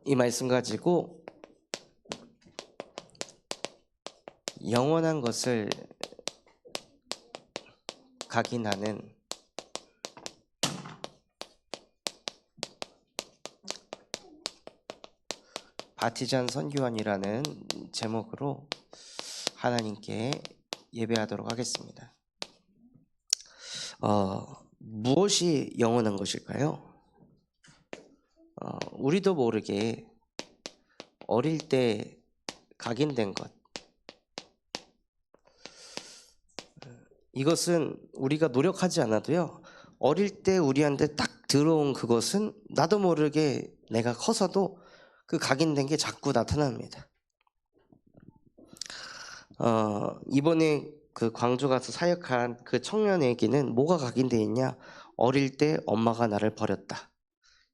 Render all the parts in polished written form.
이 말씀 가지고 영원한 것을 각인하는 바티잔 선교원이라는 제목으로 하나님께 예배하도록 하겠습니다. 무엇이 영원한 것일까요? 우리도 모르게 어릴 때 각인된 것, 이것은 우리가 노력하지 않아도요, 어릴 때 우리한테 딱 들어온 그것은 나도 모르게 내가 커서도 그 각인된 게 자꾸 나타납니다. 이번에 그 광주 가서 사역한 그 청년에게는 뭐가 각인되어 있냐? 어릴 때 엄마가 나를 버렸다.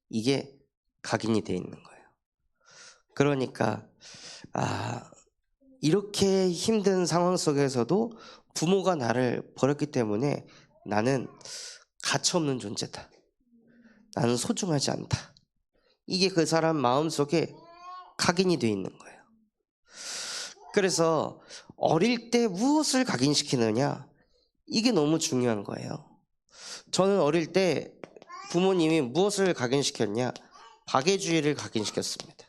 이게 각인이 되어 있는 거예요. 그러니까 이렇게 힘든 상황 속에서도 부모가 나를 버렸기 때문에 나는 가치없는 존재다. 나는 소중하지 않다. 이게 그 사람 마음속에 각인이 되어 있는 거예요. 그래서 어릴 때 무엇을 각인시키느냐, 이게 너무 중요한 거예요. 저는 어릴 때 부모님이 무엇을 각인시켰냐? 박애주의를 각인시켰습니다.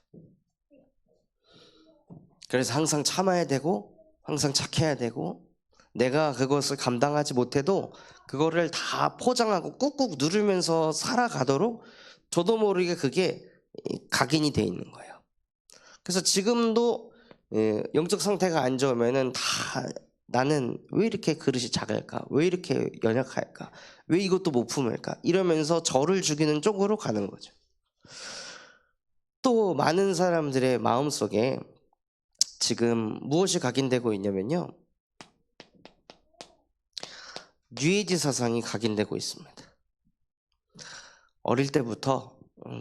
그래서 항상 참아야 되고 항상 착해야 되고, 내가 그것을 감당하지 못해도 그거를 다 포장하고 꾹꾹 누르면서 살아가도록 저도 모르게 그게 각인이 돼 있는 거예요. 그래서 지금도 영적 상태가 안 좋으면은 다 나는 왜 이렇게 그릇이 작을까? 왜 이렇게 연약할까? 왜 이것도 못 품을까? 이러면서 저를 죽이는 쪽으로 가는 거죠. 또 많은 사람들의 마음속에 지금 무엇이 각인되고 있냐면요, 뉴에이지 사상이 각인되고 있습니다. 어릴 때부터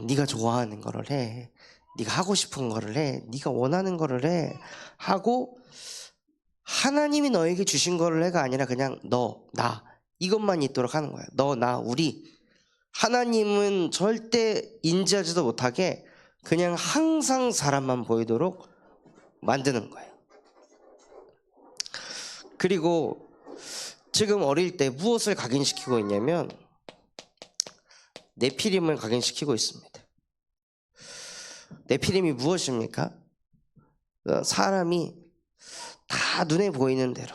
네가 좋아하는 거를 해, 네가 하고 싶은 거를 해, 네가 원하는 거를 해 하고, 하나님이 너에게 주신 거를 해가 아니라 그냥 너, 나 이것만 있도록 하는 거예요. 너, 나, 우리. 하나님은 절대 인지하지도 못하게 그냥 항상 사람만 보이도록 만드는 거예요. 그리고 지금 어릴 때 무엇을 각인시키고 있냐면 네피림을 각인시키고 있습니다. 네피림이 무엇입니까? 사람이 다 눈에 보이는 대로,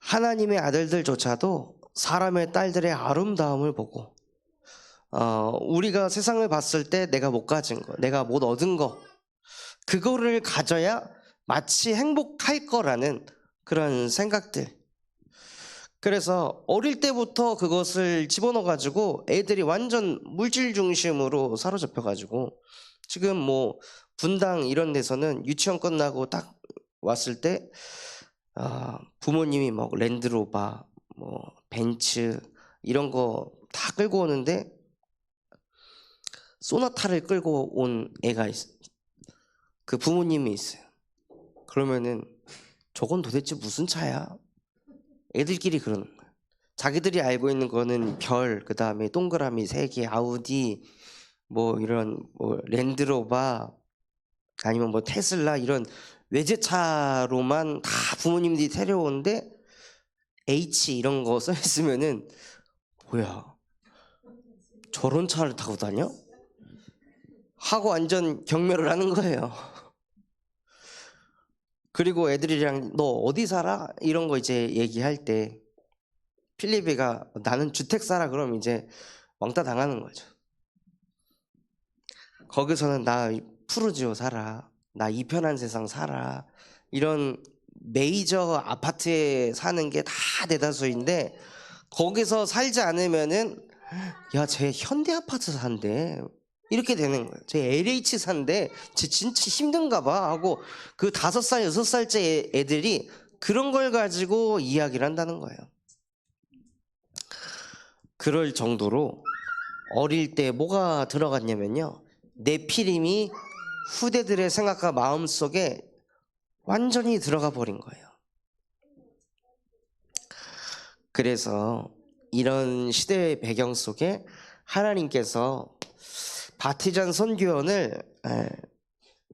하나님의 아들들조차도 사람의 딸들의 아름다움을 보고, 우리가 세상을 봤을 때 내가 못 가진 거, 내가 못 얻은 거, 그거를 가져야 마치 행복할 거라는 그런 생각들. 그래서 어릴 때부터 그것을 집어넣어가지고 애들이 완전 물질 중심으로 사로잡혀가지고, 지금 뭐 분당 이런 데서는 유치원 끝나고 딱 왔을 때 부모님이 뭐 랜드로버, 뭐 벤츠 이런 거 다 끌고 오는데 소나타를 끌고 온 애가 있어요. 그 부모님이 있어요. 그러면은 저건 도대체 무슨 차야? 애들끼리 그러는 거예요. 자기들이 알고 있는 거는 별, 그 다음에 동그라미 3개, 아우디, 뭐 이런 뭐 랜드로버, 아니면 뭐 테슬라, 이런 외제차로만 다 부모님들이 데려오는데 H 이런 거 써 있으면은 뭐야, 저런 차를 타고 다녀? 하고 완전 경멸을 하는 거예요. 그리고 애들이랑 너 어디 살아? 이런 거 이제 얘기할 때 필리비가 나는 주택 살아, 그럼 이제 왕따 당하는 거죠. 거기서는 나 푸르지오 살아, 나 이 편한 세상 살아, 이런 메이저 아파트에 사는 게 다 대다수인데, 거기서 살지 않으면은 야, 쟤 현대 아파트 산대, 이렇게 되는 거예요. 쟤 LH 산대, 쟤 진짜 힘든가 봐 하고, 그 5살 6살째 애들이 그런 걸 가지고 이야기를 한다는 거예요. 그럴 정도로 어릴 때 뭐가 들어갔냐면요, 네피림이 후대들의 생각과 마음속에 완전히 들어가 버린 거예요. 그래서 이런 시대의 배경 속에 하나님께서 바티잔 선교원을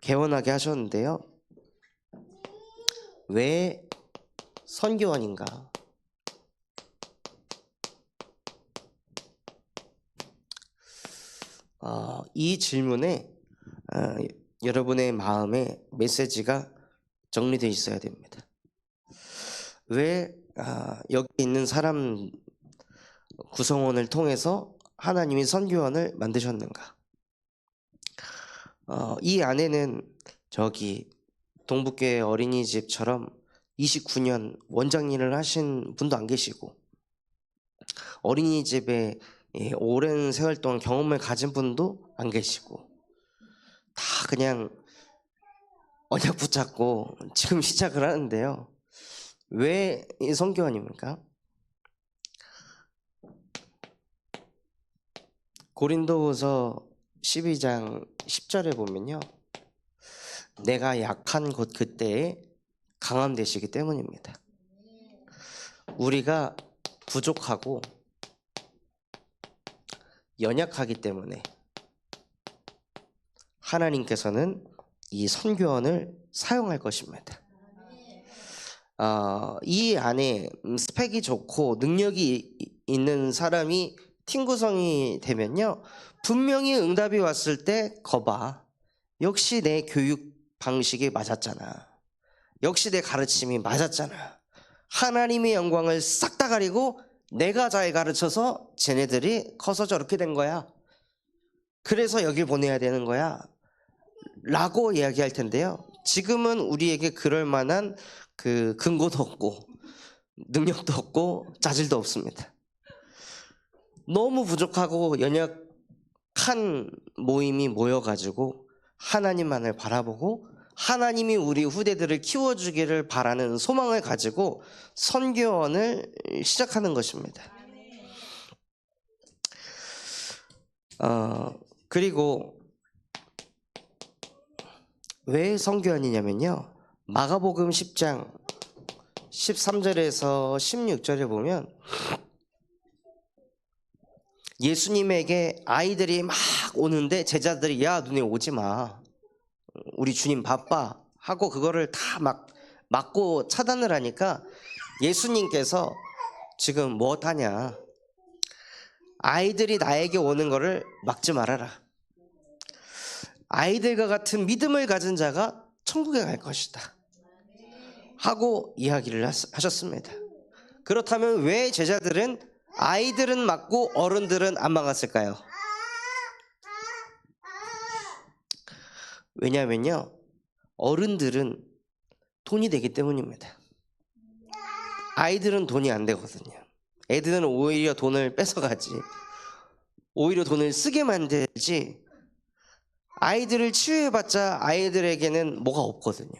개원하게 하셨는데요. 왜 선교원인가? 이 질문에 여러분의 마음에 메시지가 정리되어 있어야 됩니다. 왜 여기 있는 사람 구성원을 통해서 하나님이 선교원을 만드셨는가? 이 안에는 저기 동북교회 어린이집처럼 29년 원장 일을 하신 분도 안 계시고, 어린이집에 오랜 세월 동안 경험을 가진 분도 안 계시고, 다 그냥 언약 붙잡고 지금 시작을 하는데요. 왜 이 선교원입니까? 고린도후서 12장 10절에 보면요, 내가 약한 곧 그때에 강함 되시기 때문입니다. 우리가 부족하고 연약하기 때문에 하나님께서는 이 선교원을 사용할 것입니다. 이 안에 스펙이 좋고 능력이 있는 사람이 팀 구성이 되면요, 분명히 응답이 왔을 때 거봐, 역시 내 교육 방식이 맞았잖아, 역시 내 가르침이 맞았잖아, 하나님의 영광을 싹 다 가리고 내가 잘 가르쳐서 쟤네들이 커서 저렇게 된 거야, 그래서 여길 보내야 되는 거야 라고 이야기할 텐데요, 지금은 우리에게 그럴 만한 그 근거도 없고 능력도 없고 자질도 없습니다. 너무 부족하고 연약한 모임이 모여가지고 하나님만을 바라보고 하나님이 우리 후대들을 키워주기를 바라는 소망을 가지고 선교원을 시작하는 것입니다. 그리고 왜 선교원이냐면요, 마가복음 10장 13절에서 16절에 보면 예수님에게 아이들이 막 오는데 제자들이 야 너네 오지 마, 우리 주님 바빠 하고 그거를 다 막 막고 차단을 하니까 예수님께서 지금 뭐 하냐, 아이들이 나에게 오는 거를 막지 말아라, 아이들과 같은 믿음을 가진 자가 천국에 갈 것이다 하고 이야기를 하셨습니다. 그렇다면 왜 제자들은 아이들은 막고 어른들은 안 막았을까요? 왜냐면요, 어른들은 돈이 되기 때문입니다. 아이들은 돈이 안 되거든요. 애들은 오히려 돈을 뺏어가지, 오히려 돈을 쓰게 만들지, 아이들을 치유해봤자 아이들에게는 뭐가 없거든요.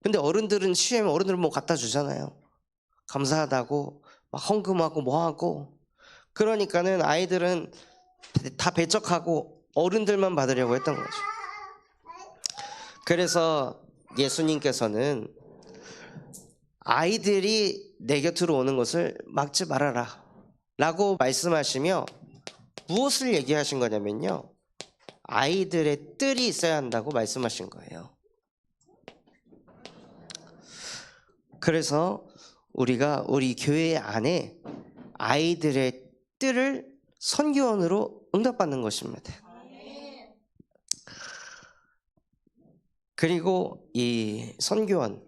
근데 어른들은 치유하면 어른들은 뭐 갖다 주잖아요. 감사하다고 막 헌금하고 뭐하고. 그러니까는 아이들은 다 배척하고 어른들만 받으려고 했던 거죠. 그래서 예수님께서는 아이들이 내 곁으로 오는 것을 막지 말아라 라고 말씀하시며 무엇을 얘기하신 거냐면요, 아이들의 뜰이 있어야 한다고 말씀하신 거예요. 그래서 우리가 우리 교회 안에 아이들의 뜰을 선교원으로 응답받는 것입니다. 그리고 이 선교원을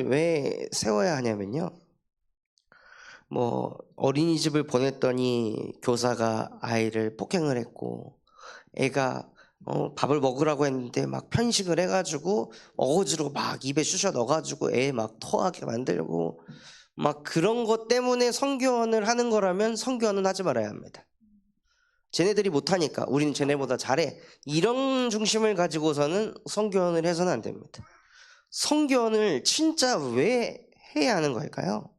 왜 세워야 하냐면요, 뭐 어린이집을 보냈더니 교사가 아이를 폭행을 했고, 애가 밥을 먹으라고 했는데 막 편식을 해가지고 어거지로 막 입에 쑤셔 넣어가지고 애 막 토하게 만들고 막 그런 것 때문에 선교원을 하는 거라면 선교원은 하지 말아야 합니다. 쟤네들이 못하니까 우리는 쟤네보다 잘해, 이런 중심을 가지고서는 선교원을 해서는 안 됩니다. 선교원을 진짜 왜 해야 하는 걸까요?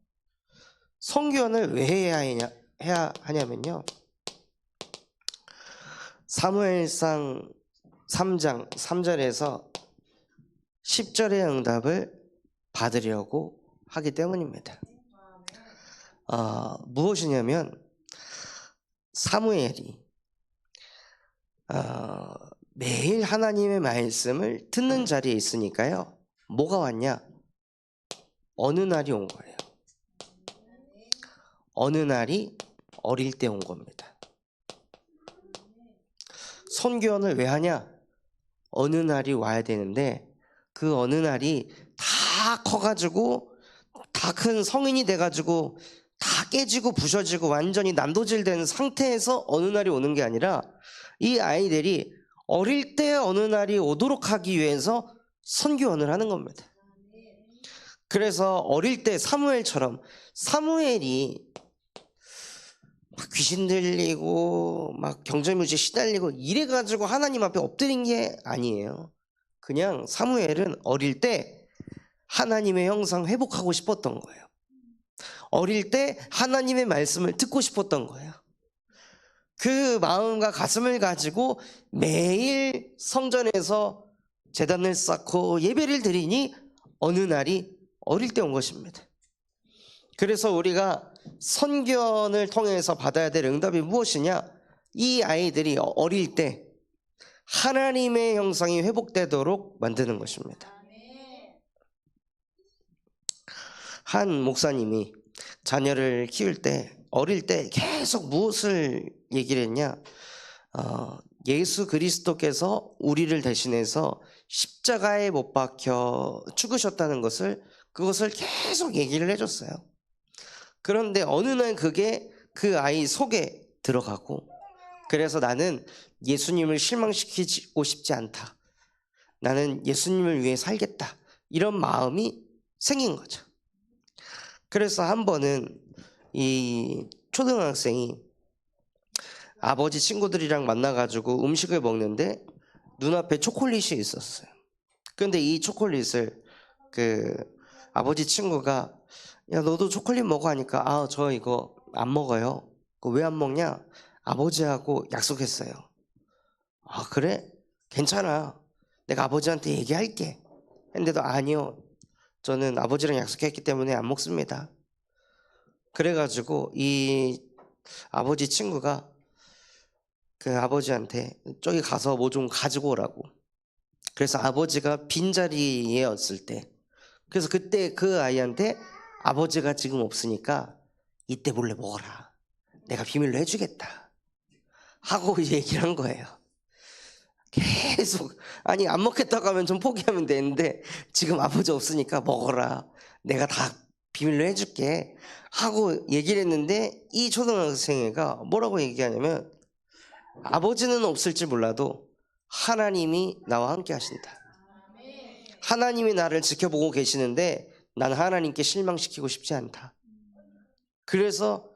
선교원을 왜 해야 하냐면요, 사무엘상 3장 3절에서 10절의 응답을 받으려고 하기 때문입니다. 무엇이냐면 사무엘이 어, 매일 하나님의 말씀을 듣는 자리에 있으니까요. 뭐가 왔냐? 어느 날이 온 거예요. 어느 날이 어릴 때 온 겁니다. 선교원을 왜 하냐? 어느 날이 와야 되는데 그 어느 날이 다 커가지고 다 큰 성인이 돼가지고 다 깨지고 부셔지고 완전히 난도질된 상태에서 어느 날이 오는 게 아니라 이 아이들이 어릴 때 어느 날이 오도록 하기 위해서 선교원을 하는 겁니다. 그래서 어릴 때 사무엘처럼 사무엘이 막 귀신 들리고 막 경절무지에 시달리고 이래가지고 하나님 앞에 엎드린 게 아니에요. 그냥 사무엘은 어릴 때 하나님의 형상 회복하고 싶었던 거예요. 어릴 때 하나님의 말씀을 듣고 싶었던 거예요. 그 마음과 가슴을 가지고 매일 성전에서 제단을 쌓고 예배를 드리니 어느 날이 어릴 때 온 것입니다. 그래서 우리가 선견을 통해서 받아야 될 응답이 무엇이냐? 이 아이들이 어릴 때 하나님의 형상이 회복되도록 만드는 것입니다. 한 목사님이 자녀를 키울 때 어릴 때 계속 무엇을 얘기를 했냐? 예수 그리스도께서 우리를 대신해서 십자가에 못 박혀 죽으셨다는 그것을 계속 얘기를 해줬어요. 그런데 어느 날 그게 그 아이 속에 들어가고, 그래서 나는 예수님을 실망시키고 싶지 않다. 나는 예수님을 위해 살겠다. 이런 마음이 생긴 거죠. 그래서 한 번은 이 초등학생이 아버지 친구들이랑 만나가지고 음식을 먹는데 눈앞에 초콜릿이 있었어요. 근데 이 초콜릿을 그 아버지 친구가 야 너도 초콜릿 먹어 하니까 아 저 이거 안 먹어요. 왜 안 먹냐? 아버지하고 약속했어요. 아 그래? 괜찮아. 내가 아버지한테 얘기할게. 근데도 아니요. 저는 아버지랑 약속했기 때문에 안 먹습니다. 그래가지고 이 아버지 친구가 그 아버지한테 저기 가서 뭐 좀 가지고 오라고. 그래서 아버지가 빈자리에였을 때, 그래서 그때 그 아이한테 아버지가 지금 없으니까 이때 몰래 먹어라. 내가 비밀로 해주겠다. 하고 얘기를 한 거예요. 계속 아니 안 먹겠다고 하면 좀 포기하면 되는데 지금 아버지 없으니까 먹어라. 내가 다 비밀로 해줄게. 하고 얘기를 했는데 이 초등학생애가 뭐라고 얘기하냐면 아버지는 없을지 몰라도 하나님이 나와 함께 하신다. 하나님이 나를 지켜보고 계시는데 난 하나님께 실망시키고 싶지 않다. 그래서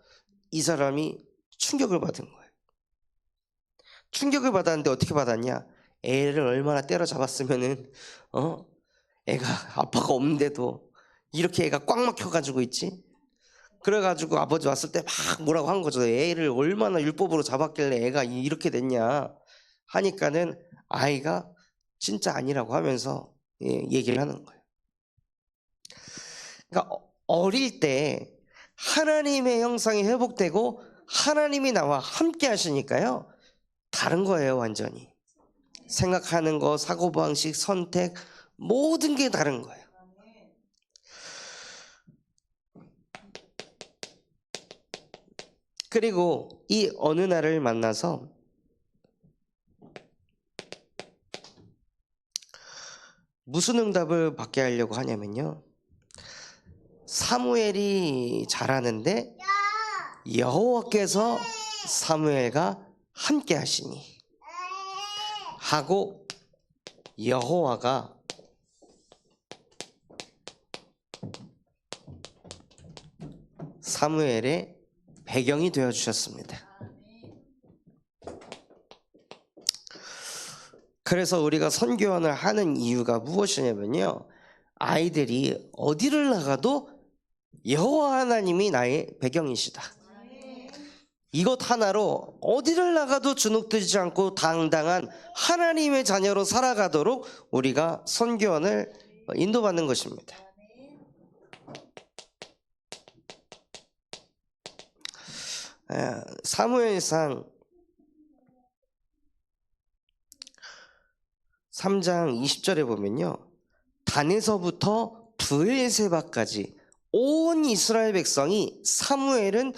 이 사람이 충격을 받은 거예요. 충격을 받았는데 어떻게 받았냐? 애를 얼마나 때려잡았으면은 애가 아빠가 없는데도 이렇게 애가 꽉 막혀가지고 있지. 그래가지고 아버지 왔을 때 막 뭐라고 한 거죠. 애를 얼마나 율법으로 잡았길래 애가 이렇게 됐냐 하니까는 아이가 진짜 아니라고 하면서 얘기를 하는 거예요. 그러니까 어릴 때 하나님의 형상이 회복되고 하나님이 나와 함께 하시니까요. 다른 거예요, 완전히. 생각하는 거, 사고방식, 선택, 모든 게 다른 거예요. 그리고 이 어느 날을 만나서 무슨 응답을 받게 하려고 하냐면요. 사무엘이 잘하는데 여호와께서 사무엘과 함께 하시니 하고 여호와가 사무엘의 배경이 되어주셨습니다. 그래서 우리가 선교원을 하는 이유가 무엇이냐면요. 아이들이 어디를 나가도 여호와 하나님이 나의 배경이시다. 이것 하나로 어디를 나가도 주눅들지 않고 당당한 하나님의 자녀로 살아가도록 우리가 선교원을 인도받는 것입니다. 사무엘상 3장 20절에 보면요, 단에서부터 브엘세바까지 온 이스라엘 백성이 사무엘은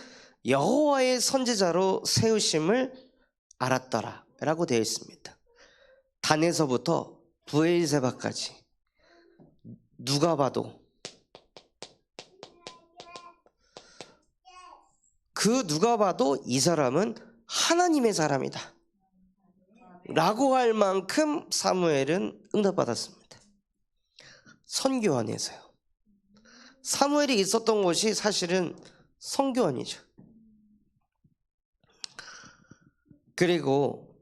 여호와의 선지자로 세우심을 알았더라 라고 되어 있습니다. 단에서부터 브엘세바까지 누가 봐도, 누가 봐도 이 사람은 하나님의 사람이다 라고 할 만큼 사무엘은 응답받았습니다. 선교원에서요. 사무엘이 있었던 곳이 사실은 선교원이죠. 그리고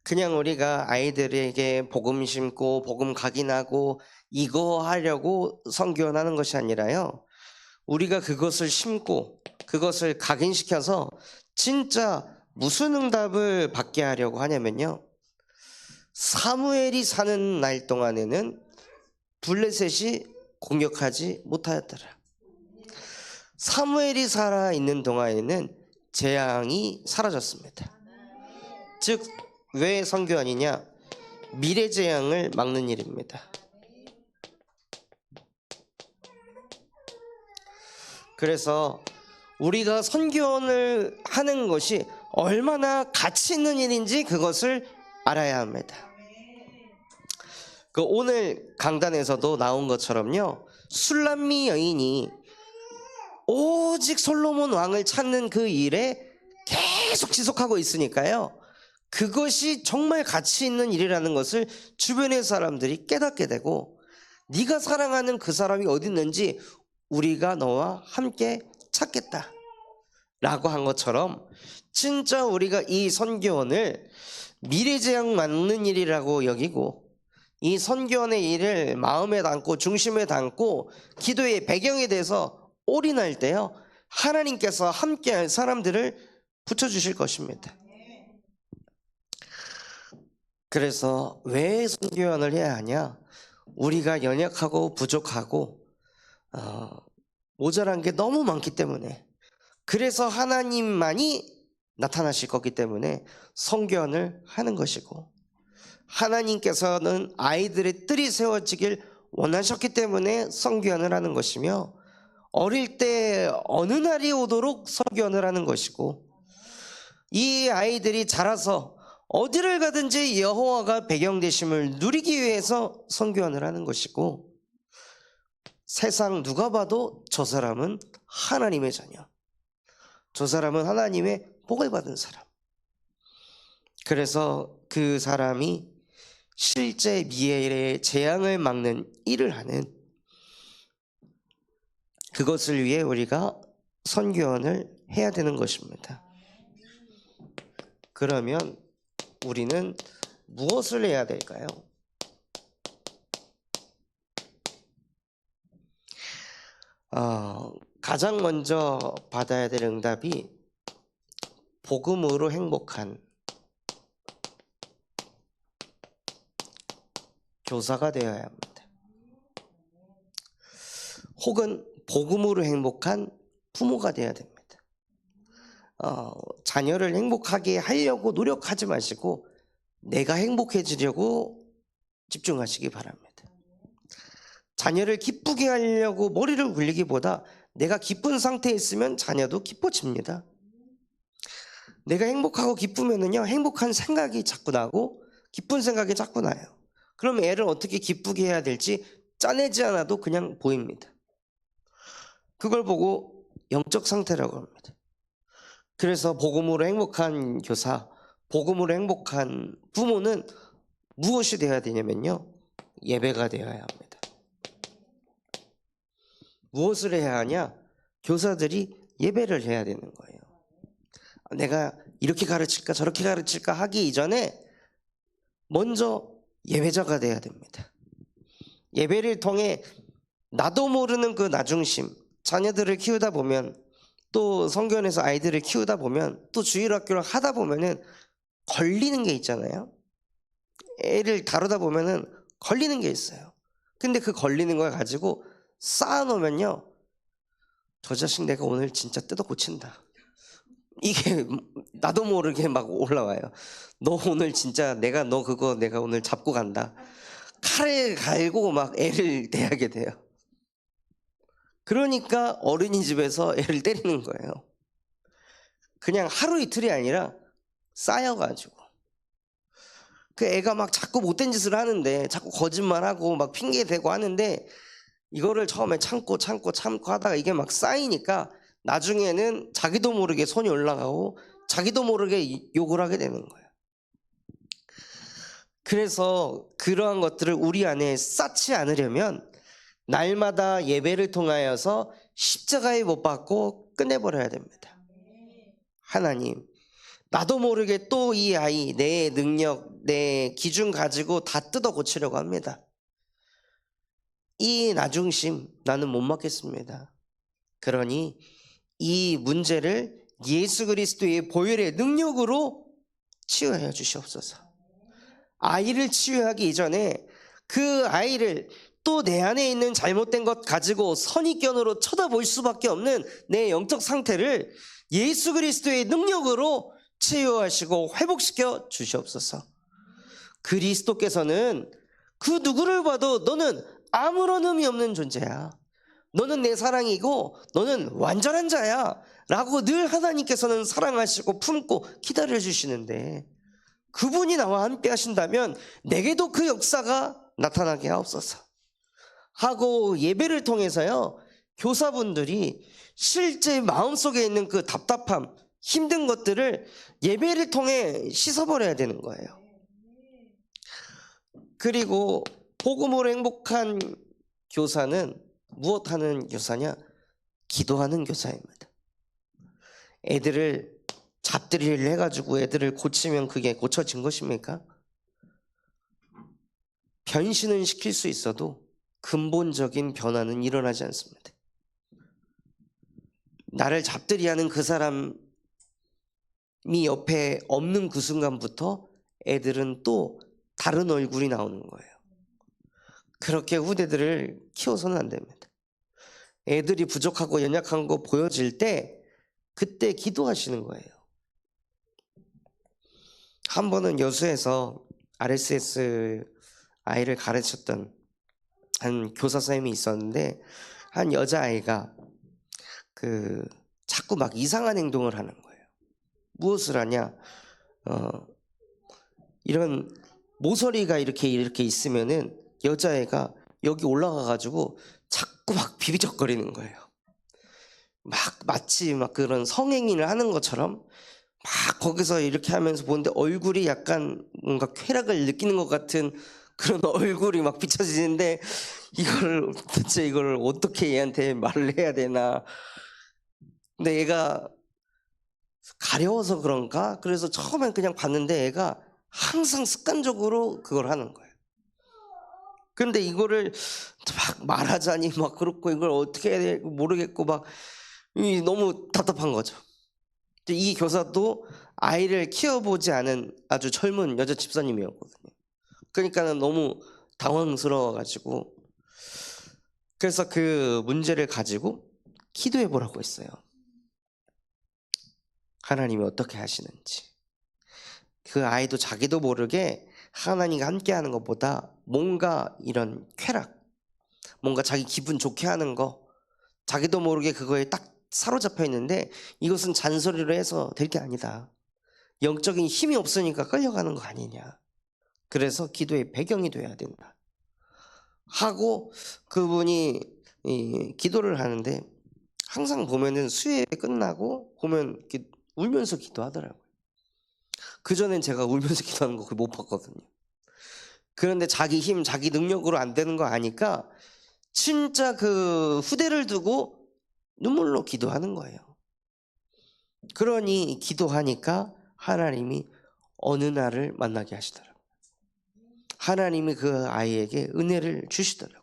그냥 우리가 아이들에게 복음 심고 복음 각인하고 이거 하려고 선교원 하는 것이 아니라요, 우리가 그것을 심고 그것을 각인시켜서 진짜 무슨 응답을 받게 하려고 하냐면요, 사무엘이 사는 날 동안에는 블레셋이 공격하지 못하였더라. 사무엘이 살아있는 동안에는 재앙이 사라졌습니다. 즉, 왜 선교원이냐? 미래 재앙을 막는 일입니다. 그래서 우리가 선교원을 하는 것이 얼마나 가치 있는 일인지 그것을 알아야 합니다. 오늘 강단에서도 나온 것처럼요, 술람미 여인이 오직 솔로몬 왕을 찾는 그 일에 계속 지속하고 있으니까요, 그것이 정말 가치 있는 일이라는 것을 주변의 사람들이 깨닫게 되고, 네가 사랑하는 그 사람이 어디 있는지 우리가 너와 함께 찾겠다 라고 한 것처럼, 진짜 우리가 이 선교원을 미래재앙 막는 일이라고 여기고, 이 선교원의 일을 마음에 담고 중심에 담고 기도의 배경에 대해서 올인할 때요, 하나님께서 함께할 사람들을 붙여주실 것입니다. 그래서 왜 선교원을 해야 하냐? 우리가 연약하고 부족하고 모자란 게 너무 많기 때문에, 그래서 하나님만이 나타나실 거기 때문에 선교원을 하는 것이고, 하나님께서는 아이들의 뜰이 세워지길 원하셨기 때문에 선교원을 하는 것이며, 어릴 때 어느 날이 오도록 선교원을 하는 것이고, 이 아이들이 자라서 어디를 가든지 여호와가 배경되심을 누리기 위해서 선교원을 하는 것이고, 세상 누가 봐도 저 사람은 하나님의 자녀, 저 사람은 하나님의 복을 받은 사람, 그래서 그 사람이 실제 미래의 재앙을 막는 일을 하는, 그것을 위해 우리가 선교원을 해야 되는 것입니다. 그러면 우리는 무엇을 해야 될까요? 가장 먼저 받아야 될 응답이 복음으로 행복한 교사가 되어야 합니다. 혹은 복음으로 행복한 부모가 되어야 됩니다. 자녀를 행복하게 하려고 노력하지 마시고 내가 행복해지려고 집중하시기 바랍니다. 자녀를 기쁘게 하려고 머리를 굴리기보다 내가 기쁜 상태에 있으면 자녀도 기뻐집니다. 내가 행복하고 기쁘면은요, 행복한 생각이 자꾸 나고 기쁜 생각이 자꾸 나요. 그럼 애를 어떻게 기쁘게 해야 될지 짜내지 않아도 그냥 보입니다. 그걸 보고 영적 상태라고 합니다. 그래서 복음으로 행복한 교사, 복음으로 행복한 부모는 무엇이 되어야 되냐면요, 예배가 되어야 합니다. 무엇을 해야 하냐? 교사들이 예배를 해야 되는 거예요. 내가 이렇게 가르칠까 저렇게 가르칠까 하기 이전에 먼저 예배자가 돼야 됩니다. 예배를 통해 나도 모르는 그 나중심, 자녀들을 키우다 보면, 또 성견에서 아이들을 키우다 보면, 또 주일학교를 하다 보면은 걸리는 게 있잖아요. 애를 다루다 보면은 걸리는 게 있어요. 근데 그 걸리는 걸 가지고 쌓아놓으면요, 저 자식 내가 오늘 진짜 뜯어 고친다 이게 나도 모르게 막 올라와요. 너 오늘 진짜 내가 오늘 잡고 간다. 칼을 갈고 막 애를 대하게 돼요. 그러니까 어린이집에서 애를 때리는 거예요. 그냥 하루 이틀이 아니라 쌓여가지고. 그 애가 막 자꾸 못된 짓을 하는데, 자꾸 거짓말하고 막 핑계대고 하는데, 이거를 처음에 참고 하다가 이게 막 쌓이니까 나중에는 자기도 모르게 손이 올라가고 자기도 모르게 욕을 하게 되는 거예요. 그래서 그러한 것들을 우리 안에 쌓지 않으려면 날마다 예배를 통하여서 십자가에 못 박고 끝내버려야 됩니다. 하나님, 나도 모르게 또 이 아이, 내 능력, 내 기준 가지고 다 뜯어 고치려고 합니다. 이 나중심 나는 못 맡겠습니다. 그러니 이 문제를 예수 그리스도의 보혈의 능력으로 치유하여 주시옵소서. 아이를 치유하기 이전에 그 아이를 또 내 안에 있는 잘못된 것 가지고 선입견으로 쳐다볼 수밖에 없는 내 영적 상태를 예수 그리스도의 능력으로 치유하시고 회복시켜 주시옵소서. 그리스도께서는 그 누구를 봐도 너는 아무런 의미 없는 존재야. 너는 내 사랑이고 너는 완전한 자야 라고 늘 하나님께서는 사랑하시고 품고 기다려주시는데, 그분이 나와 함께 하신다면 내게도 그 역사가 나타나게 하옵소서 하고 예배를 통해서요, 교사분들이 실제 마음속에 있는 그 답답함, 힘든 것들을 예배를 통해 씻어버려야 되는 거예요. 그리고 복음으로 행복한 교사는 무엇하는 교사냐? 기도하는 교사입니다. 애들을 잡들이를 해가지고 애들을 고치면 그게 고쳐진 것입니까? 변신은 시킬 수 있어도 근본적인 변화는 일어나지 않습니다. 나를 잡들이하는 그 사람이 옆에 없는 그 순간부터 애들은 또 다른 얼굴이 나오는 거예요. 그렇게 후대들을 키워서는 안 됩니다. 애들이 부족하고 연약한 거 보여질 때 그때 기도하시는 거예요. 한 번은 여수에서 RSS 아이를 가르쳤던 한 교사 선생님이 있었는데, 한 여자아이가 자꾸 막 이상한 행동을 하는 거예요. 무엇을 하냐? 이런 모서리가 이렇게 있으면은 여자애가 여기 올라가가지고 자꾸 막 비비적거리는 거예요. 마치 그런 성행위를 하는 것처럼 막 거기서 이렇게 하면서 보는데 얼굴이 약간 뭔가 쾌락을 느끼는 것 같은 그런 얼굴이 막 비춰지는데, 도대체 이걸 어떻게 얘한테 말을 해야 되나. 근데 얘가 가려워서 그런가? 그래서 처음엔 그냥 봤는데 얘가 항상 습관적으로 그걸 하는 거예요. 근데 이거를 막 말하자니 막 그렇고 이걸 어떻게 해야 될지 모르겠고 막 너무 답답한 거죠. 이 교사도 아이를 키워보지 않은 아주 젊은 여자 집사님이었거든요. 그러니까는 너무 당황스러워가지고, 그래서 그 문제를 가지고 기도해 보라고 했어요. 하나님이 어떻게 하시는지. 그 아이도 자기도 모르게 하나님과 함께 하는 것보다 뭔가 이런 쾌락, 뭔가 자기 기분 좋게 하는 거, 자기도 모르게 그거에 딱 사로잡혀 있는데, 이것은 잔소리로 해서 될 게 아니다. 영적인 힘이 없으니까 끌려가는 거 아니냐. 그래서 기도의 배경이 돼야 된다 하고 그분이 기도를 하는데, 항상 보면은 수요일 끝나고 보면 울면서 기도하더라고요. 그전엔 제가 울면서 기도하는 거 못 봤거든요. 그런데 자기 힘, 자기 능력으로 안 되는 거 아니까 진짜 그 후대를 두고 눈물로 기도하는 거예요. 그러니 기도하니까 하나님이 어느 날을 만나게 하시더라고요. 하나님이 그 아이에게 은혜를 주시더라고요.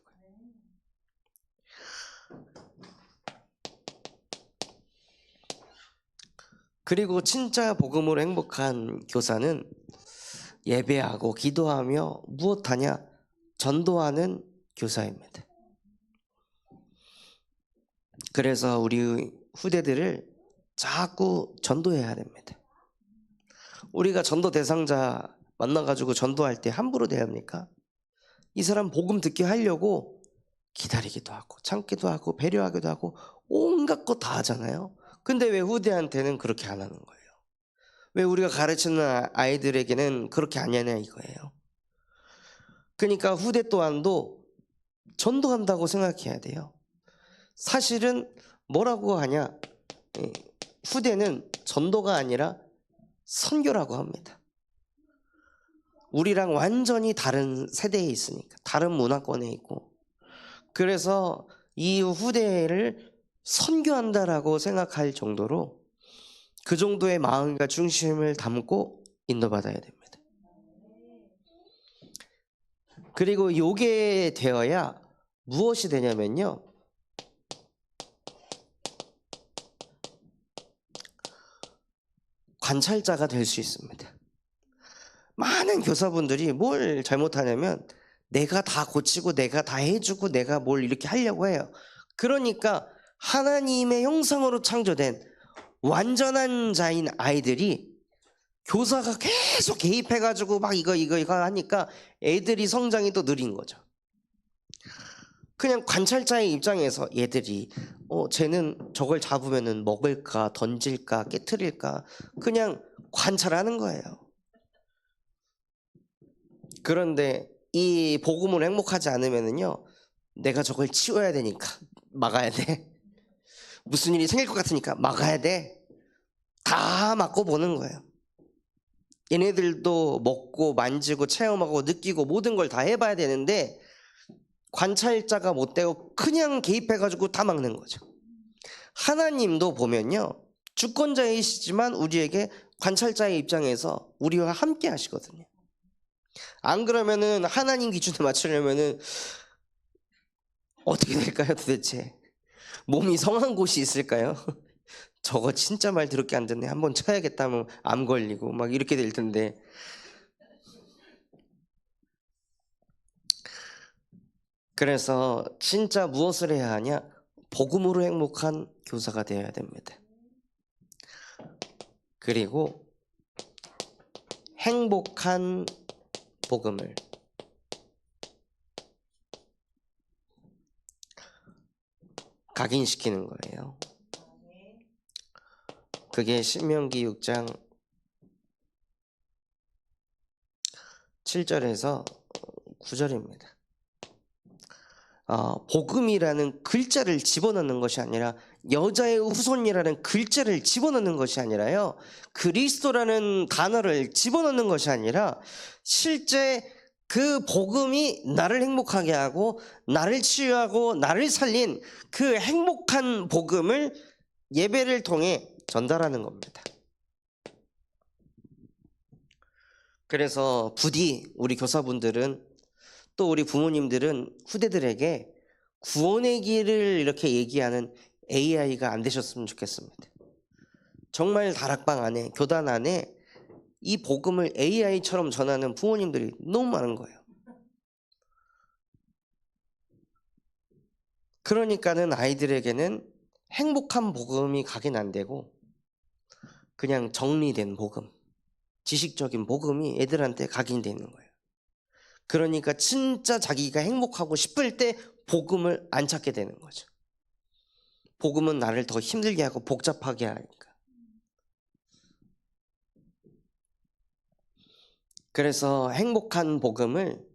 그리고 진짜 복음으로 행복한 교사는 예배하고 기도하며 무엇하냐? 전도하는 교사입니다. 그래서 우리 후대들을 자꾸 전도해야 됩니다. 우리가 전도 대상자 만나가지고 전도할 때 함부로 대합니까? 이 사람 복음 듣게 하려고 기다리기도 하고 참기도 하고 배려하기도 하고 온갖 거 다 하잖아요. 근데 왜 후대한테는 그렇게 안 하는 거예요? 왜 우리가 가르치는 아이들에게는 그렇게 안 하냐 이거예요. 그러니까 후대 또한도 전도한다고 생각해야 돼요. 사실은 뭐라고 하냐, 후대는 전도가 아니라 선교라고 합니다. 우리랑 완전히 다른 세대에 있으니까, 다른 문화권에 있고, 그래서 이 후대를 선교한다라고 생각할 정도로 그 정도의 마음과 중심을 담고 인도받아야 됩니다. 그리고 이게 되어야 무엇이 되냐면요, 관찰자가 될 수 있습니다. 많은 교사분들이 뭘 잘못하냐면 내가 다 고치고 내가 다 해주고 내가 뭘 이렇게 하려고 해요. 그러니까 하나님의 형상으로 창조된 완전한 자인 아이들이 교사가 계속 개입해가지고 막 이거 하니까 애들이 성장이 또 느린 거죠. 그냥 관찰자의 입장에서 얘들이 쟤는 저걸 잡으면은 먹을까 던질까 깨트릴까 그냥 관찰하는 거예요. 그런데 이 복음을 행복하지 않으면은요, 내가 저걸 치워야 되니까 막아야 돼. 무슨 일이 생길 것 같으니까 막아야 돼. 다 막고 보는 거예요. 얘네들도 먹고 만지고 체험하고 느끼고 모든 걸 다 해봐야 되는데 관찰자가 못 되고 그냥 개입해가지고 다 막는 거죠. 하나님도 보면요, 주권자이시지만 우리에게 관찰자의 입장에서 우리와 함께 하시거든요. 안 그러면은 하나님 기준에 맞추려면은 어떻게 될까요 도대체? 몸이 성한 곳이 있을까요? 저거 진짜 말 더럽게 안 듣네, 한번 쳐야겠다 하면 암 걸리고 막 이렇게 될 텐데. 그래서 진짜 무엇을 해야 하냐? 복음으로 행복한 교사가 되어야 됩니다. 그리고 행복한 복음을 각인시키는 거예요. 그게 신명기 6장 7절에서 9절입니다. 복음이라는 글자를 집어넣는 것이 아니라, 여자의 후손이라는 글자를 집어넣는 것이 아니라요, 그리스도라는 단어를 집어넣는 것이 아니라 실제 그 복음이 나를 행복하게 하고 나를 치유하고 나를 살린 그 행복한 복음을 예배를 통해 전달하는 겁니다. 그래서 부디 우리 교사분들은 또 우리 부모님들은 후대들에게 구원의 길을 이렇게 얘기하는 AI가 안 되셨으면 좋겠습니다. 정말 다락방 안에, 교단 안에 이 복음을 AI처럼 전하는 부모님들이 너무 많은 거예요. 그러니까는 아이들에게는 행복한 복음이 각인 안 되고 그냥 정리된 복음, 지식적인 복음이 애들한테 각인되어 있는 거예요. 그러니까 진짜 자기가 행복하고 싶을 때 복음을 안 찾게 되는 거죠. 복음은 나를 더 힘들게 하고 복잡하게 하니까. 그래서 행복한 복음을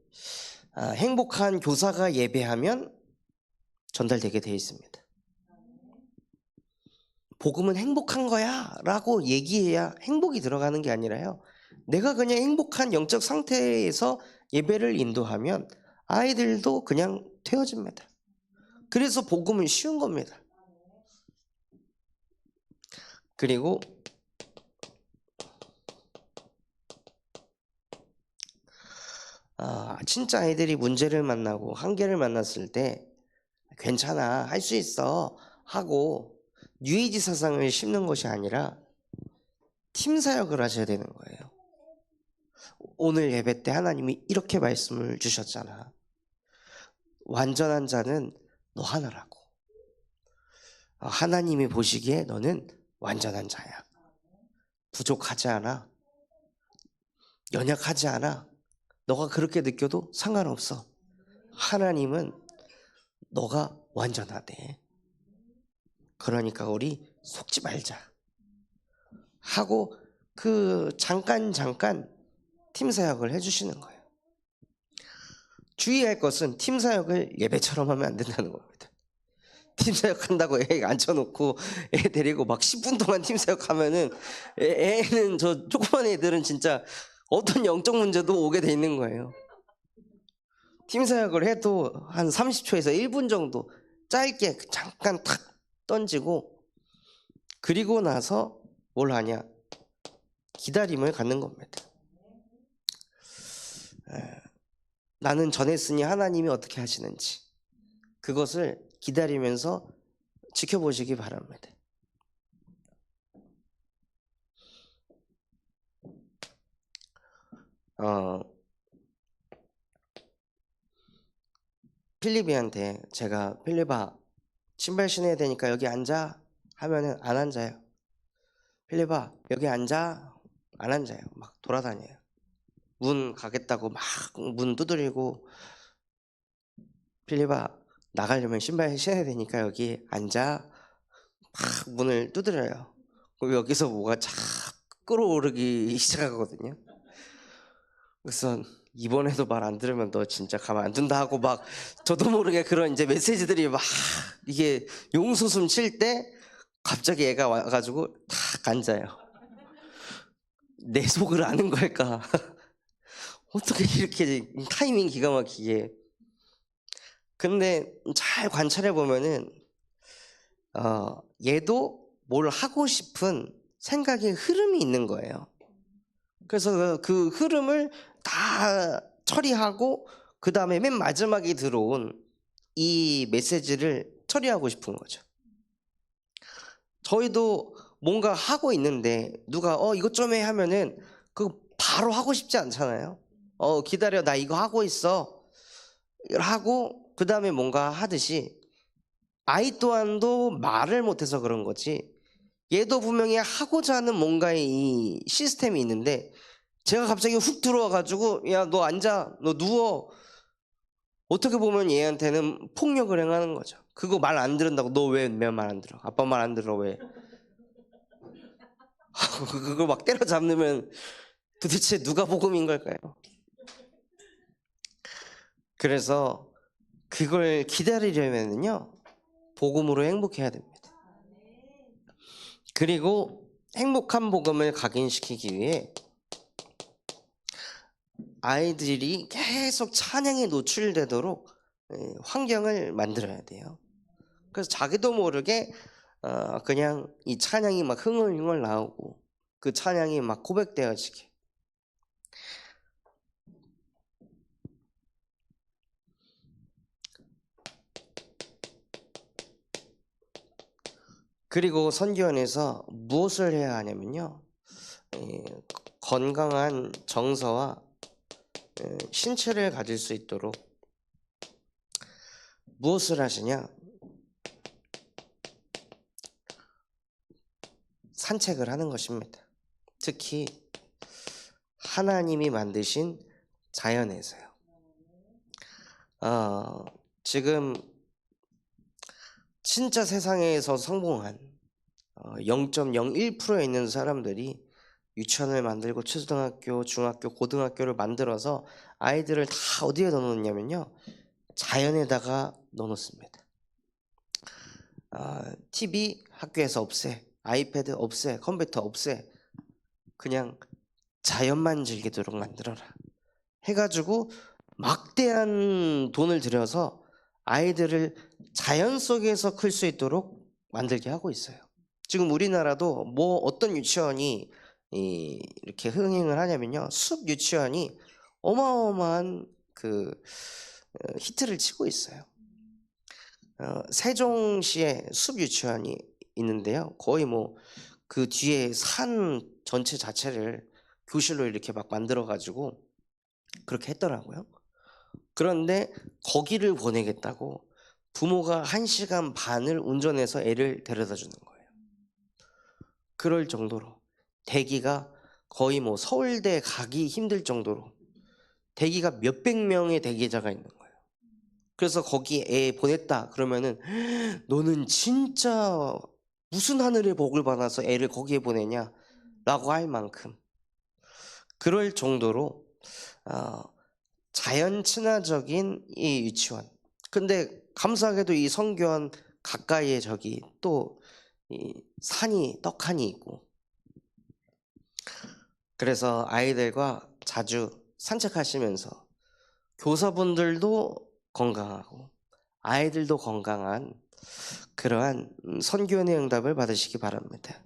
행복한 교사가 예배하면 전달되게 되어 있습니다. 복음은 행복한 거야 라고 얘기해야 행복이 들어가는 게 아니라요, 내가 그냥 행복한 영적 상태에서 예배를 인도하면 아이들도 그냥 되어집니다. 그래서 복음은 쉬운 겁니다. 그리고 진짜 아이들이 문제를 만나고 한계를 만났을 때 괜찮아, 할 수 있어 하고 뉴에이지 사상을 심는 것이 아니라 팀 사역을 하셔야 되는 거예요. 오늘 예배 때 하나님이 이렇게 말씀을 주셨잖아. 완전한 자는 너 하나라고. 하나님이 보시기에 너는 완전한 자야. 부족하지 않아. 연약하지 않아. 너가 그렇게 느껴도 상관없어. 하나님은 너가 완전하대. 그러니까 우리 속지 말자 하고 그 잠깐 팀 사역을 해주시는 거예요. 주의할 것은 팀 사역을 예배처럼 하면 안 된다는 겁니다. 팀 사역 한다고 애 앉혀놓고 애 데리고 막 10분 동안 팀 사역 하면은 애는 저 조그만 애들은 진짜 어떤 영적 문제도 오게 돼 있는 거예요. 팀 사역을 해도 한 30초에서 1분 정도 짧게 잠깐 탁 던지고 그리고 나서 뭘 하냐? 기다림을 갖는 겁니다. 나는 전했으니 하나님이 어떻게 하시는지 그것을 기다리면서 지켜보시기 바랍니다. 필립이한테 제가 필립아 신발 신어야 되니까 여기 앉아 하면은 안 앉아요. 필립아 여기 앉아 안 앉아요. 막 돌아다녀요. 문 가겠다고 막 문 두드리고 필립아 나가려면 신발 신어야 되니까 여기 앉아 막 문을 두드려요. 그럼 여기서 뭐가 착 끌어오르기 시작하거든요. 그래서 이번에도 말 안 들으면 너 진짜 가만 안 둔다 하고 막 저도 모르게 그런 이제 메시지들이 막 이게 용솟음 칠 때 갑자기 애가 와가지고 탁 앉아요. 내 속을 아는 걸까? 어떻게 이렇게 타이밍 기가 막히게. 근데 잘 관찰해 보면은 얘도 뭘 하고 싶은 생각의 흐름이 있는 거예요. 그래서 그 흐름을 다 처리하고 그 다음에 맨 마지막에 들어온 이 메시지를 처리하고 싶은 거죠. 저희도 뭔가 하고 있는데 누가 이것 좀 해 하면은 그거 바로 하고 싶지 않잖아요. 기다려 나 이거 하고 있어 하고 그 다음에 뭔가 하듯이 아이 또한도 말을 못해서 그런 거지 얘도 분명히 하고자 하는 뭔가의 이 시스템이 있는데 제가 갑자기 훅 들어와가지고 야 너 앉아 너 누워 어떻게 보면 얘한테는 폭력을 행하는 거죠. 그거 말 안 들은다고 너 왜 내 말 안 들어? 아빠 말 안 들어 왜? 그걸 막 때려잡으면 도대체 누가 복음인 걸까요? 그래서 그걸 기다리려면요 복음으로 행복해야 됩니다. 그리고 행복한 복음을 각인시키기 위해 아이들이 계속 찬양에 노출되도록 환경을 만들어야 돼요. 그래서 자기도 모르게 그냥 이 찬양이 막 흥얼흥얼 나오고 그 찬양이 막 고백되어지게. 그리고 선교원에서 무엇을 해야 하냐면요 건강한 정서와 신체를 가질 수 있도록 무엇을 하시냐? 산책을 하는 것입니다. 특히 하나님이 만드신 자연에서요. 지금 진짜 세상에서 성공한 0.01%에 있는 사람들이 유치원을 만들고 초등학교, 중학교, 고등학교를 만들어서 아이들을 다 어디에 넣어놓냐면요 자연에다가 넣어놓습니다. TV 학교에서 없애, 아이패드 없애, 컴퓨터 없애, 그냥 자연만 즐기도록 만들어라 해가지고 막대한 돈을 들여서 아이들을 자연 속에서 클 수 있도록 만들게 하고 있어요. 지금 우리나라도 뭐 어떤 유치원이 이렇게 흥행을 하냐면요 숲 유치원이 어마어마한 그 히트를 치고 있어요. 세종시에 숲 유치원이 있는데요 거의 뭐 그 뒤에 산 전체 자체를 교실로 이렇게 막 만들어 가지고 그렇게 했더라고요. 그런데 거기를 보내겠다고 부모가 1시간 반을 운전해서 애를 데려다 주는 거예요. 그럴 정도로 대기가 거의 뭐 서울대 가기 힘들 정도로 대기가 몇백 명의 대기자가 있는 거예요. 그래서 거기 애 보냈다 그러면은 너는 진짜 무슨 하늘의 복을 받아서 애를 거기에 보내냐 라고 할 만큼 그럴 정도로 자연 친화적인 이 유치원. 근데 감사하게도 이 성교원 가까이에 저기 또 이 산이 떡하니 있고, 그래서 아이들과 자주 산책하시면서 교사분들도 건강하고 아이들도 건강한 그러한 선교원의 응답을 받으시기 바랍니다.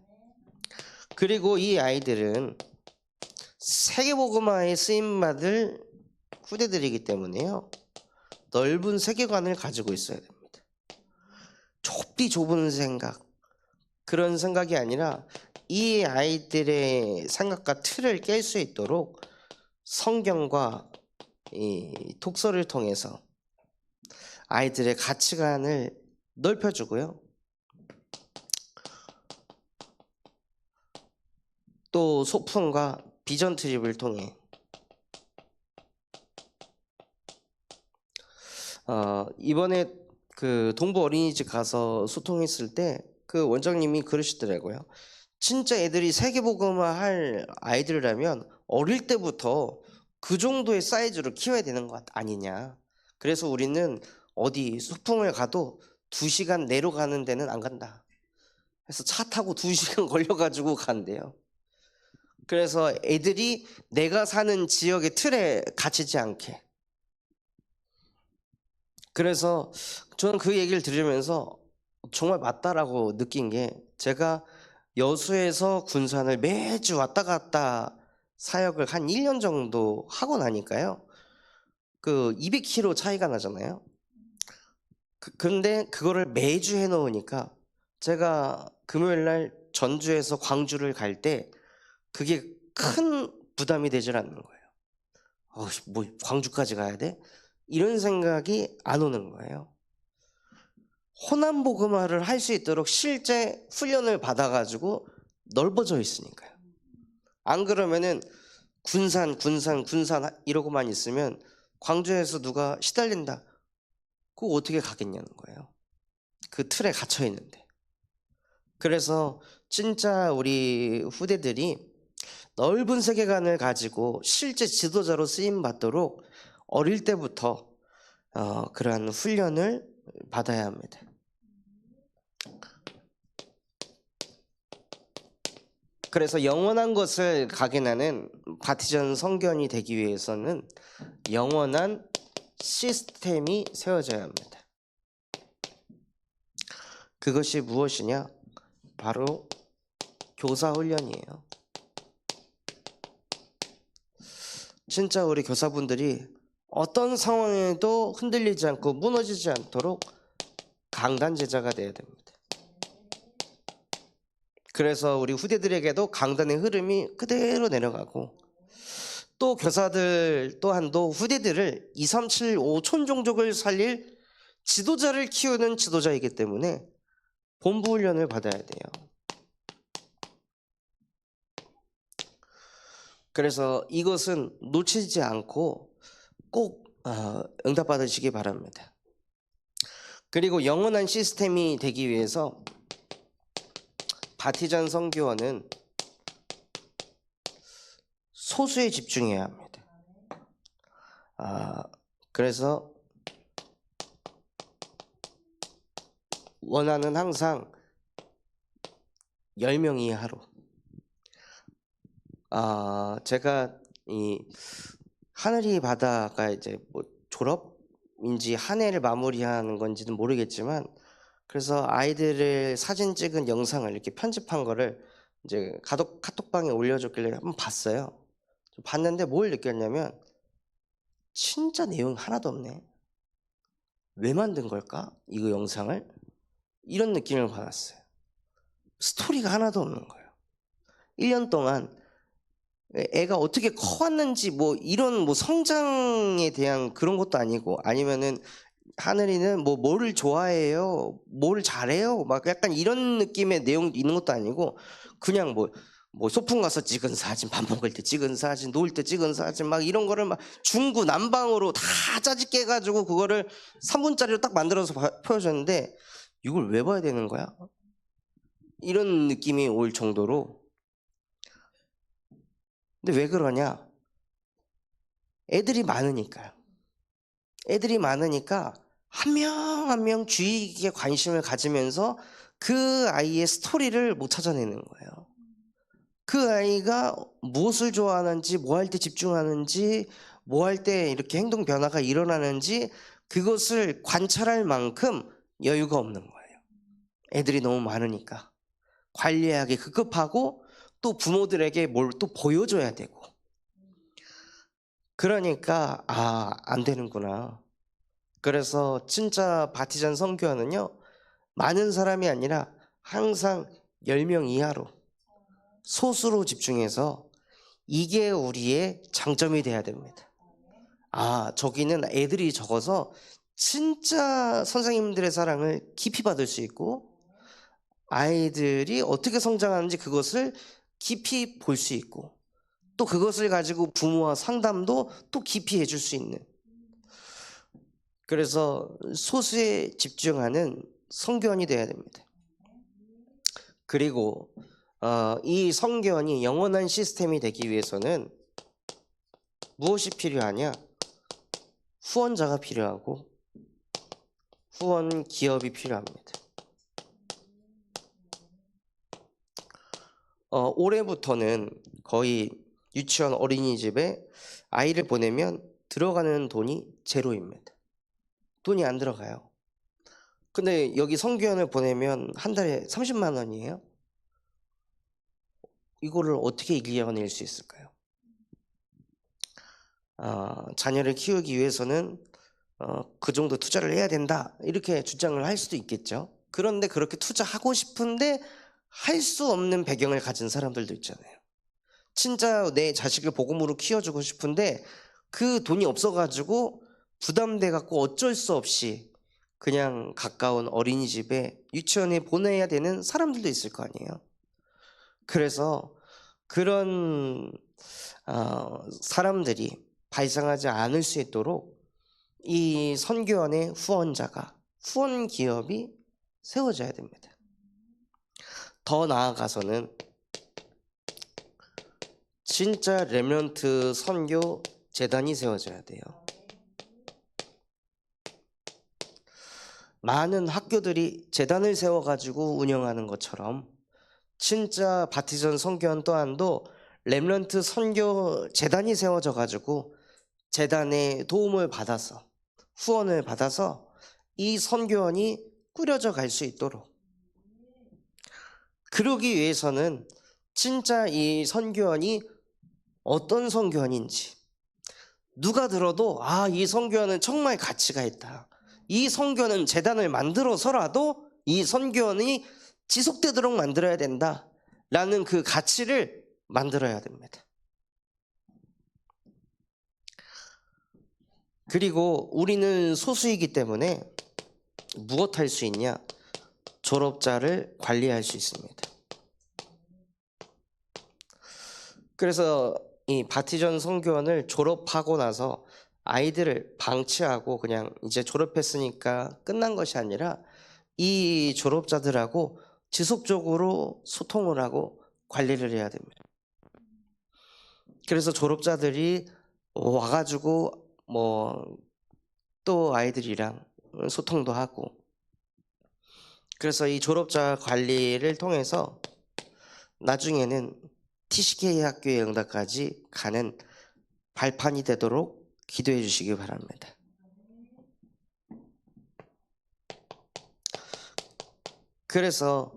그리고 이 아이들은 세계복음화에 쓰임받을 후대들이기 때문에요, 넓은 세계관을 가지고 있어야 됩니다. 좁디 좁은 생각, 그런 생각이 아니라 이 아이들의 생각과 틀을 깰 수 있도록 성경과 이 독서를 통해서 아이들의 가치관을 넓혀주고요, 또 소풍과 비전 트립을 통해 이번에 그 동부 어린이집 가서 소통했을 때 그 원장님이 그러시더라고요. 진짜 애들이 세계복음화 할 아이들이라면 어릴 때부터 그 정도의 사이즈로 키워야 되는 것 아니냐. 그래서 우리는 어디 소풍을 가도 2시간 내로 가는 데는 안 간다. 그래서 차 타고 2시간 걸려가지고 간대요. 그래서 애들이 내가 사는 지역의 틀에 갇히지 않게. 그래서 저는 그 얘기를 들으면서 정말 맞다라고 느낀 게, 제가 여수에서 군산을 매주 왔다 갔다 사역을 한 1년 정도 하고 나니까요, 그 200km 차이가 나잖아요. 근데 그거를 매주 해놓으니까 제가 금요일날 전주에서 광주를 갈 때 그게 큰 부담이 되질 않는 거예요. 뭐 광주까지 가야 돼? 이런 생각이 안 오는 거예요. 호남 복음화를 할 수 있도록 실제 훈련을 받아가지고 넓어져 있으니까요. 안 그러면은 군산 이러고만 있으면 광주에서 누가 시달린다, 그거 어떻게 가겠냐는 거예요. 그 틀에 갇혀 있는데. 그래서 진짜 우리 후대들이 넓은 세계관을 가지고 실제 지도자로 쓰임 받도록 어릴 때부터 그러한 훈련을 받아야 합니다. 그래서 영원한 것을 각인하는 바티전 성견이 되기 위해서는 영원한 시스템이 세워져야 합니다. 그것이 무엇이냐? 바로 교사 훈련이에요. 진짜 우리 교사분들이 어떤 상황에도 흔들리지 않고 무너지지 않도록 강단 제자가 돼야 됩니다. 그래서 우리 후대들에게도 강단의 흐름이 그대로 내려가고, 또 교사들 또한도 후대들을 2, 3, 7, 5 촌종족을 살릴 지도자를 키우는 지도자이기 때문에 본부 훈련을 받아야 돼요. 그래서 이것은 놓치지 않고 꼭 응답받으시기 바랍니다. 그리고 영원한 시스템이 되기 위해서 바티전 선교원은 소수에 집중해야 합니다. 그래서 원하는 항상 10명 이하로. 제가 이 하늘이 바다가 이제 뭐 졸업인지 한 해를 마무리하는 건지는 모르겠지만, 그래서 아이들을 사진 찍은 영상을 이렇게 편집한 거를 이제 카톡방에 올려줬길래 한번 봤어요. 봤는데 뭘 느꼈냐면, 진짜 내용 하나도 없네. 왜 만든 걸까? 이거 영상을? 이런 느낌을 받았어요. 스토리가 하나도 없는 거예요. 1년 동안 애가 어떻게 커왔는지 뭐 이런 뭐 성장에 대한 그런 것도 아니고, 아니면은 하늘이는 뭐 뭐를 좋아해요, 뭘 잘해요, 막 약간 이런 느낌의 내용 있는 것도 아니고 그냥 뭐 소풍 가서 찍은 사진, 밥 먹을 때 찍은 사진, 놀 때 찍은 사진, 막 이런 거를 막 중구난방으로 다 짜집게 해가지고 그거를 3분짜리로 딱 만들어서 보여줬는데 이걸 왜 봐야 되는 거야? 이런 느낌이 올 정도로. 근데 왜 그러냐? 애들이 많으니까요. 애들이 많으니까 한 명 한 명 주의 깊게 관심을 가지면서 그 아이의 스토리를 못 찾아내는 거예요. 그 아이가 무엇을 좋아하는지, 뭐 할 때 집중하는지, 뭐 할 때 이렇게 행동 변화가 일어나는지 그것을 관찰할 만큼 여유가 없는 거예요. 애들이 너무 많으니까. 관리하기 급급하고 또 부모들에게 뭘 또 보여줘야 되고. 그러니까 안 되는구나. 그래서 진짜 바티전 선교회는요, 많은 사람이 아니라 항상 10명 이하로 소수로 집중해서 이게 우리의 장점이 돼야 됩니다. 저기는 애들이 적어서 진짜 선생님들의 사랑을 깊이 받을 수 있고 아이들이 어떻게 성장하는지 그것을 깊이 볼 수 있고 또 그것을 가지고 부모와 상담도 또 깊이 해줄 수 있는, 그래서 소수에 집중하는 선교원이 돼야 됩니다. 그리고 이 선교원이 영원한 시스템이 되기 위해서는 무엇이 필요하냐? 후원자가 필요하고 후원 기업이 필요합니다. 올해부터는 거의 유치원 어린이집에 아이를 보내면 들어가는 돈이 제로입니다. 돈이 안 들어가요. 근데 여기 선교원을 보내면 한 달에 30만 원이에요. 이거를 어떻게 이겨낼 수 있을까요? 자녀를 키우기 위해서는 그 정도 투자를 해야 된다 이렇게 주장을 할 수도 있겠죠. 그런데 그렇게 투자하고 싶은데 할 수 없는 배경을 가진 사람들도 있잖아요. 진짜 내 자식을 복음으로 키워주고 싶은데 그 돈이 없어가지고 부담돼 갖고 어쩔 수 없이 그냥 가까운 어린이집에 유치원에 보내야 되는 사람들도 있을 거 아니에요. 그래서 그런 사람들이 발생하지 않을 수 있도록 이 선교원의 후원자가, 후원 기업이 세워져야 됩니다. 더 나아가서는 진짜 렘넌트 선교 재단이 세워져야 돼요. 많은 학교들이 재단을 세워가지고 운영하는 것처럼 진짜 바티전 선교원 또한도 렘넌트 선교 재단이 세워져 가지고 재단의 도움을 받아서 후원을 받아서 이 선교원이 꾸려져 갈 수 있도록, 그러기 위해서는 진짜 이 선교원이 어떤 선교원인지 누가 들어도 이 선교원은 정말 가치가 있다, 이 선교원은 재단을 만들어서라도 이 선교원이 지속되도록 만들어야 된다 라는 그 가치를 만들어야 됩니다. 그리고 우리는 소수이기 때문에 무엇 할 수 있냐? 졸업자를 관리할 수 있습니다. 그래서 이 바티전 선교원을 졸업하고 나서 아이들을 방치하고 그냥 이제 졸업했으니까 끝난 것이 아니라 이 졸업자들하고 지속적으로 소통을 하고 관리를 해야 됩니다. 그래서 졸업자들이 와가지고 또 아이들이랑 소통도 하고, 그래서 이 졸업자 관리를 통해서 나중에는 TCK 학교의 응답까지 가는 발판이 되도록 기도해 주시기 바랍니다. 그래서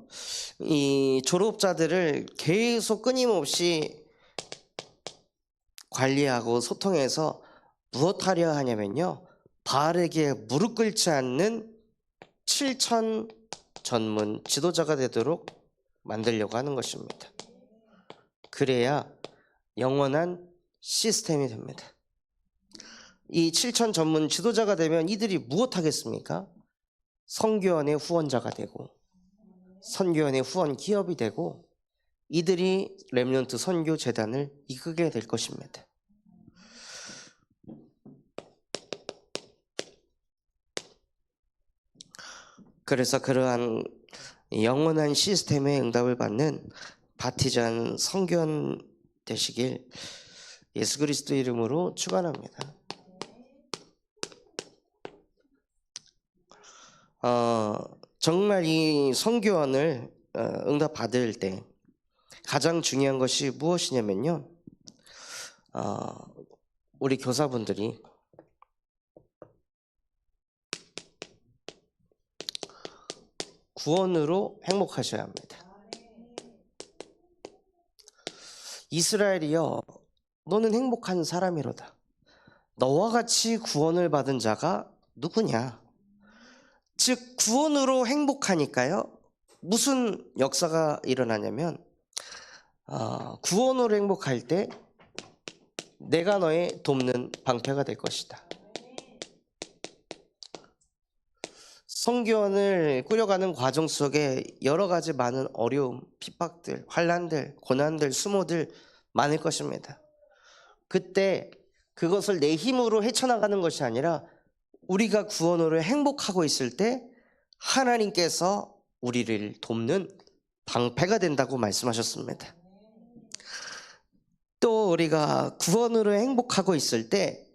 이 졸업자들을 계속 끊임없이 관리하고 소통해서 무엇 하려 하냐면요, 바르게 무릎 꿇지 않는 7천 전문 지도자가 되도록 만들려고 하는 것입니다. 그래야 영원한 시스템이 됩니다. 이 7천 전문 지도자가 되면 이들이 무엇하겠습니까? 선교원의 후원자가 되고 선교원의 후원 기업이 되고 이들이 렘넌트 선교 재단을 이끌게 될 것입니다. 그래서 그러한 영원한 시스템의 응답을 받는 바티잔 선교원 되시길 예수 그리스도 이름으로 축원합니다. 정말 이 선교원을 응답받을 때 가장 중요한 것이 무엇이냐면요, 우리 교사분들이 구원으로 행복하셔야 합니다. 이스라엘이여, 너는 행복한 사람이로다. 너와 같이 구원을 받은 자가 누구냐? 즉 구원으로 행복하니까요, 무슨 역사가 일어나냐면 구원으로 행복할 때 내가 너의 돕는 방패가 될 것이다. 선교원을 꾸려가는 과정 속에 여러 가지 많은 어려움, 핍박들, 환난들, 고난들, 수모들 많을 것입니다. 그때 그것을 내 힘으로 헤쳐나가는 것이 아니라 우리가 구원으로 행복하고 있을 때 하나님께서 우리를 돕는 방패가 된다고 말씀하셨습니다. 또 우리가 구원으로 행복하고 있을 때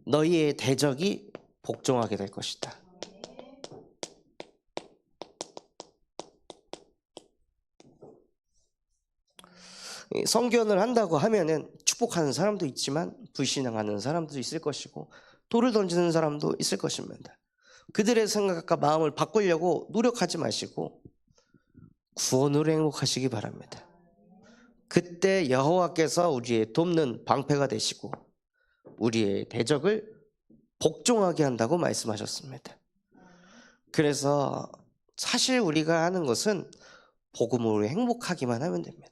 너희의 대적이 복종하게 될 것이다. 선교원을 한다고 하면은 축복하는 사람도 있지만 불신앙하는 사람도 있을 것이고 돌을 던지는 사람도 있을 것입니다. 그들의 생각과 마음을 바꾸려고 노력하지 마시고 구원으로 행복하시기 바랍니다. 그때 여호와께서 우리의 돕는 방패가 되시고 우리의 대적을 복종하게 한다고 말씀하셨습니다. 그래서 사실 우리가 하는 것은 복음으로 행복하기만 하면 됩니다.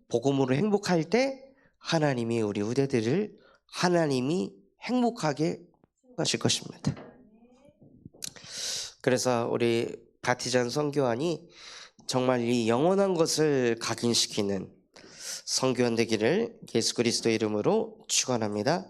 복음으로 행복할 때 하나님이 우리 후대들을 하나님이 행복하게 하실 것입니다. 그래서 우리 바티잔 선교원이 정말 이 영원한 것을 각인시키는 선교원 되기를 예수 그리스도 이름으로 축원합니다.